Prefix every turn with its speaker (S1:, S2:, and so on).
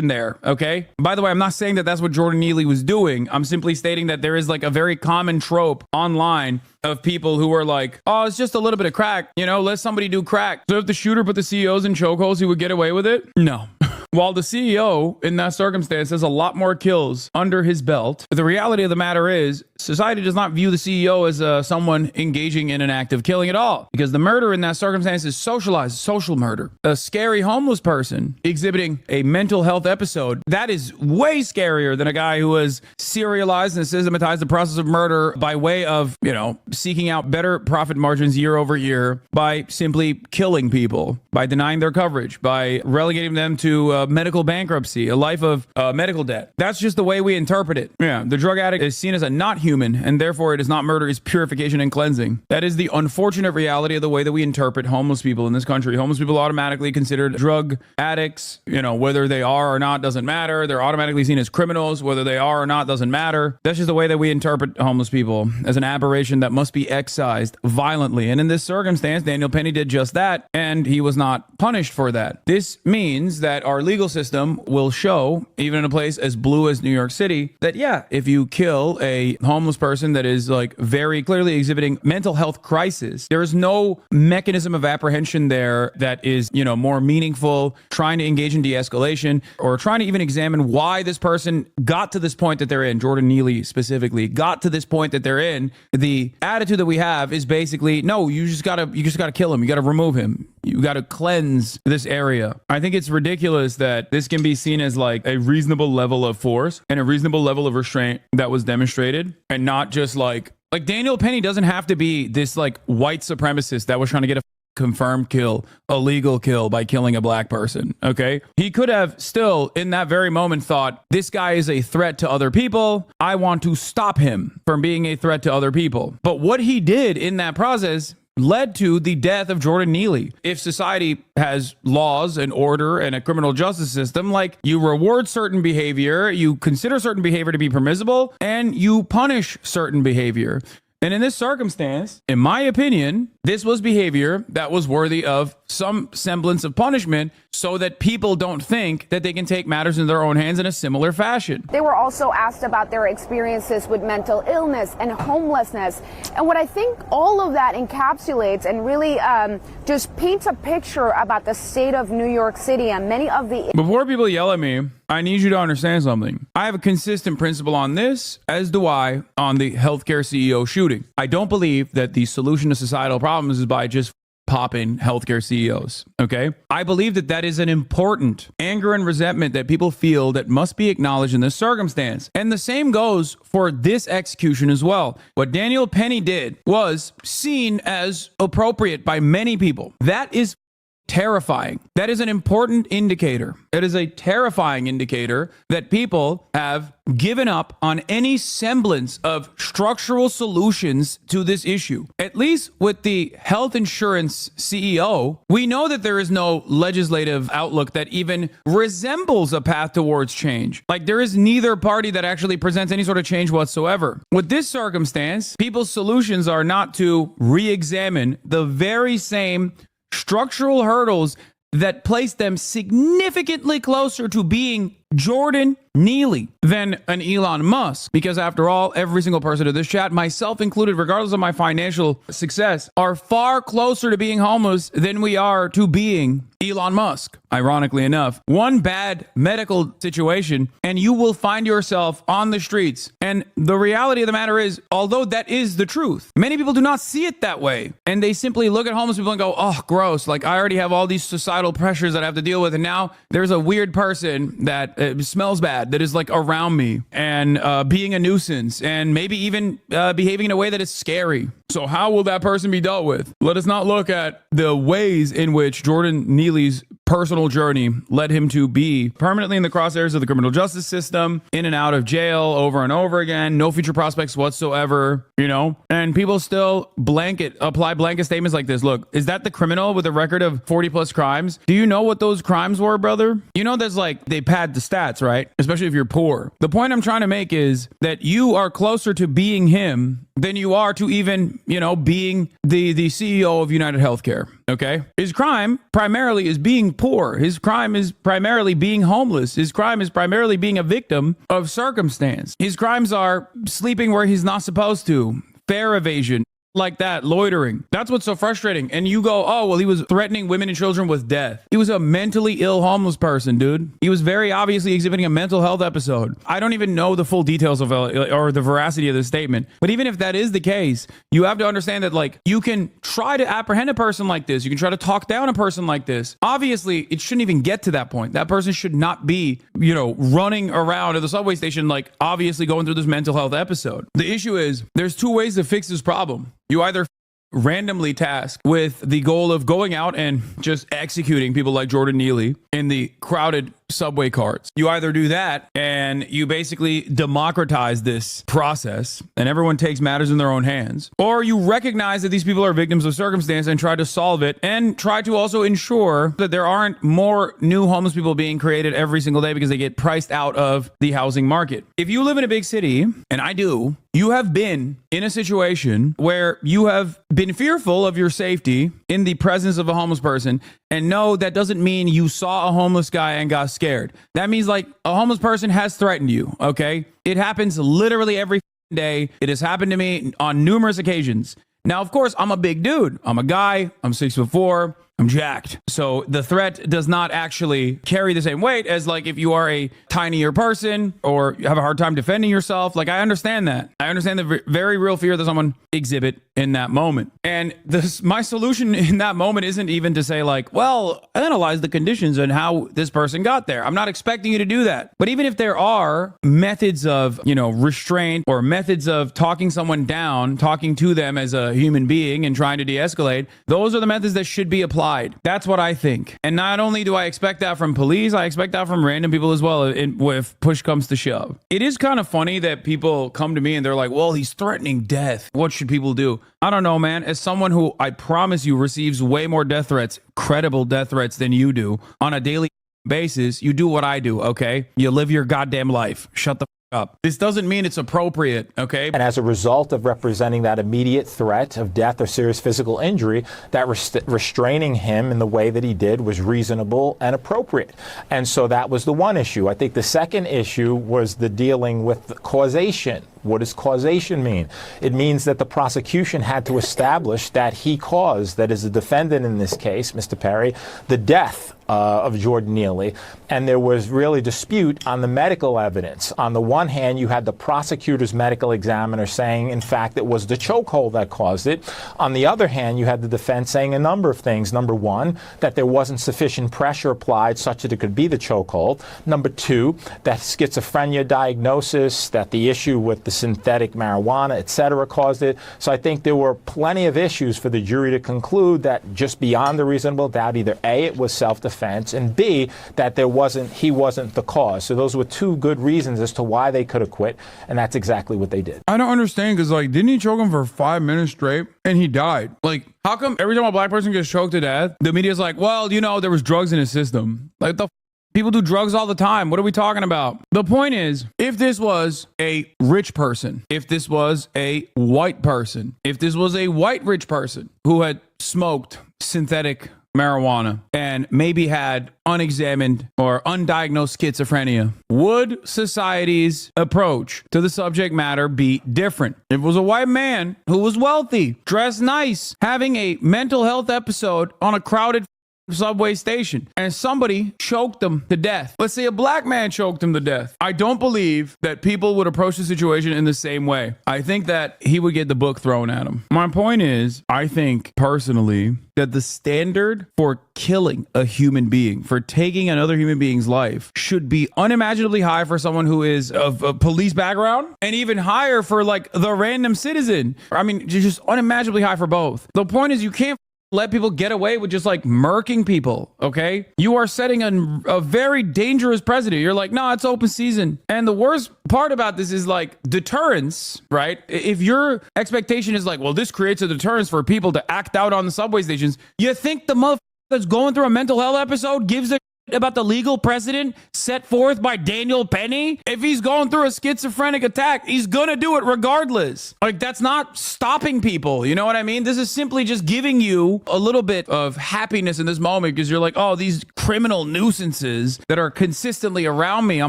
S1: in there, okay? By the way, I'm not saying that that's what Jordan Neely was doing. I'm simply stating that there is like a very common trope online of people who are like, oh, it's just a little bit of crack. You know, let somebody do crack. So if the shooter put the CEOs in chokeholds, he would get away with it? No. While the CEO in that circumstance has a lot more kills under his belt, the reality of the matter is society does not view the CEO as someone engaging in an act of killing at all, because the murder in that circumstance is socialized, social murder. A scary homeless person exhibiting a mental health episode, that is way scarier than a guy who has serialized and systematized the process of murder by way of, you know, seeking out better profit margins year over year by simply killing people, by denying their coverage, by relegating them to medical bankruptcy, a life of medical debt. That's just the way we interpret it. Yeah, the drug addict is seen as a not human, and therefore it is not murder, it's purification and cleansing. That is the unfortunate reality of the way that we interpret homeless people in this country. Homeless people are automatically considered drug addicts. You know, whether they are or not doesn't matter. They're automatically seen as criminals. Whether they are or not doesn't matter. That's just the way that we interpret homeless people, as an aberration that must be excised violently. And in this circumstance, Daniel Penny did just that, and he was not punished for that. This means that our legal system will show, even in a place as blue as New York City, that yeah, if you kill a homeless person that is like very clearly exhibiting mental health crisis, there is no mechanism of apprehension there that is, you know, more meaningful, trying to engage in de-escalation or trying to even examine why this person got to this point that they're in. Jordan Neely specifically got to this point that they're in. The attitude that we have is basically, no, you just gotta kill him. You gotta remove him. You gotta cleanse this area. I think it's ridiculous that this can be seen as like a reasonable level of force and a reasonable level of restraint that was demonstrated, and not just like Daniel Penny doesn't have to be this like white supremacist that was trying to get a confirmed kill, a legal kill by killing a black person. Okay. He could have still in that very moment thought, this guy is a threat to other people. I want to stop him from being a threat to other people. But what he did in that process led to the death of Jordan Neely. If society has laws and order and a criminal justice system, like you reward certain behavior, you consider certain behavior to be permissible, and you punish certain behavior. And in this circumstance, in my opinion, this was behavior that was worthy of some semblance of punishment so that people don't think that they can take matters in their own hands in a similar fashion.
S2: They were also asked about their experiences with mental illness and homelessness. And what I think all of that encapsulates and really just paints a picture about the state of New York City and many of the...
S1: Before people yell at me, I need you to understand something. I have a consistent principle on this, as do I on the healthcare CEO shooting. I don't believe that the solution to societal problems is by just popping healthcare CEOs. Okay. I believe that that is an important anger and resentment that people feel that must be acknowledged in this circumstance. And the same goes for this execution as well. What Daniel Penny did was seen as appropriate by many people. That is terrifying. That is an important indicator. It is a terrifying indicator that people have given up on any semblance of structural solutions to this issue. At least with the health insurance CEO, we know that there is no legislative outlook that even resembles a path towards change. Like there is neither party that actually presents any sort of change whatsoever. With this circumstance, people's solutions are not to re-examine the very same structural hurdles that place them significantly closer to being Jordan Neely than an Elon Musk. Because after all, every single person in this chat, myself included, regardless of my financial success, are far closer to being homeless than we are to being Elon Musk. Ironically enough, one bad medical situation and you will find yourself on the streets. And the reality of the matter is, although that is the truth, many people do not see it that way. And they simply look at homeless people and go, oh, gross. Like I already have all these societal pressures that I have to deal with. And now there's a weird person that smells bad, that is like around me and being a nuisance and maybe even behaving in a way that is scary. So how will that person be dealt with? Let us not look at the ways in which Jordan Neely's personal journey led him to be permanently in the crosshairs of the criminal justice system, in and out of jail over and over again, no future prospects whatsoever, you know, and people still apply blanket statements like this. Look, is that the criminal with a record of 40 plus crimes? Do you know what those crimes were, brother? You know, there's like, they pad the stats, right? Especially if you're poor. The point I'm trying to make is that you are closer to being him than you are to even, you know, being the CEO of United Healthcare. Okay. His crime primarily is being poor. His crime is primarily being homeless. His crime is primarily being a victim of circumstance. His crimes are sleeping where he's not supposed to, fare evasion, like that, loitering. That's what's so frustrating. And you go, oh, well, he was threatening women and children with death. He was a mentally ill homeless person, dude. He was very obviously exhibiting a mental health episode. I don't even know the full details of or the veracity of the statement. But even if that is the case, you have to understand that, like, you can try to apprehend a person like this. You can try to talk down a person like this. Obviously, it shouldn't even get to that point. That person should not be, running around at the subway station, like, obviously going through this mental health episode. The issue is there's two ways to fix this problem. You either randomly tasked with the goal of going out and just executing people like Jordan Neely in the crowded subway carts. You either do that and you basically democratize this process and everyone takes matters in their own hands, or you recognize that these people are victims of circumstance and try to solve it and try to also ensure that there aren't more new homeless people being created every single day because they get priced out of the housing market. If you live in a big city, and I do, you have been in a situation where you have been fearful of your safety in the presence of a homeless person. And no, that doesn't mean you saw a homeless guy and got scared. That means, like, a homeless person has threatened you, okay? It happens literally every day. It has happened to me on numerous occasions. Now, of course, I'm a big dude. I'm a guy. I'm 6'4". I'm jacked. So the threat does not actually carry the same weight as, like, if you are a tinier person or you have a hard time defending yourself. Like, I understand that. I understand the very real fear that someone exhibit in that moment. And my solution in that moment isn't even to say, like, well, analyze the conditions and how this person got there. I'm not expecting you to do that. But even if there are methods of, restraint or methods of talking someone down, talking to them as a human being and trying to de-escalate, those are the methods that should be applied. That's what I think. And not only do I expect that from police, I expect that from random people as well if push comes to shove. It is kind of funny that people come to me and they're like, well, he's threatening death. What should people do? I don't know, man. As someone who, I promise you, receives way more death threats, credible death threats, than you do on a daily basis, you do what I do, okay? You live your goddamn life. Shut the up. This doesn't mean it's appropriate, okay?
S3: And as a result of representing that immediate threat of death or serious physical injury, that restraining him in the way that he did was reasonable and appropriate. And so that was the one issue. I think the second issue was the dealing with the causation. What does causation mean? It means that the prosecution had to establish that he caused, that is the defendant in this case, Mr. Perry, the death of Jordan Neely. And there was really dispute on the medical evidence. On the one hand, you had the prosecutor's medical examiner saying, in fact, it was the chokehold that caused it. On the other hand, you had the defense saying a number of things. Number one, that there wasn't sufficient pressure applied such that it could be the chokehold. Number two, that schizophrenia diagnosis, that the issue with the synthetic marijuana, etc., caused it. So I think there were plenty of issues for the jury to conclude that just beyond a reasonable doubt, either A, it was self-defense, and B, that he wasn't the cause. So those were two good reasons as to why they could acquit, and that's exactly what they did.
S1: I don't understand, because, like, didn't he choke him for 5 minutes straight and he died? Like, how come every time a black person gets choked to death, the media's like, well, there was drugs in his system? Like, people do drugs all the time. What are we talking about? The point is, if this was a rich person, if this was a white person, if this was a white rich person who had smoked synthetic marijuana and maybe had unexamined or undiagnosed schizophrenia, would society's approach to the subject matter be different? If it was a white man who was wealthy, dressed nice, having a mental health episode on a crowded subway station, and somebody choked them to death. Let's say a black man choked him to death. I don't believe that people would approach the situation in the same way. I think that he would get the book thrown at him. My point is, I think personally that the standard for killing a human being, for taking another human being's life, should be unimaginably high for someone who is of a police background, and even higher for, like, the random citizen. I mean, just unimaginably high for both. The point is, you can't let people get away with just, like, murking people, okay? You are setting a very dangerous precedent. You're like, no, it's open season. And the worst part about this is, like, deterrence, right? If your expectation is like, well, this creates a deterrence for people to act out on the subway stations, you think the motherfucker that's going through a mental health episode gives a about the legal precedent set forth by Daniel Penny? If he's going through a schizophrenic attack, he's gonna do it regardless. Like, that's not stopping people. You know what I mean? This is simply just giving you a little bit of happiness in this moment because you're like, oh, these criminal nuisances that are consistently around me on my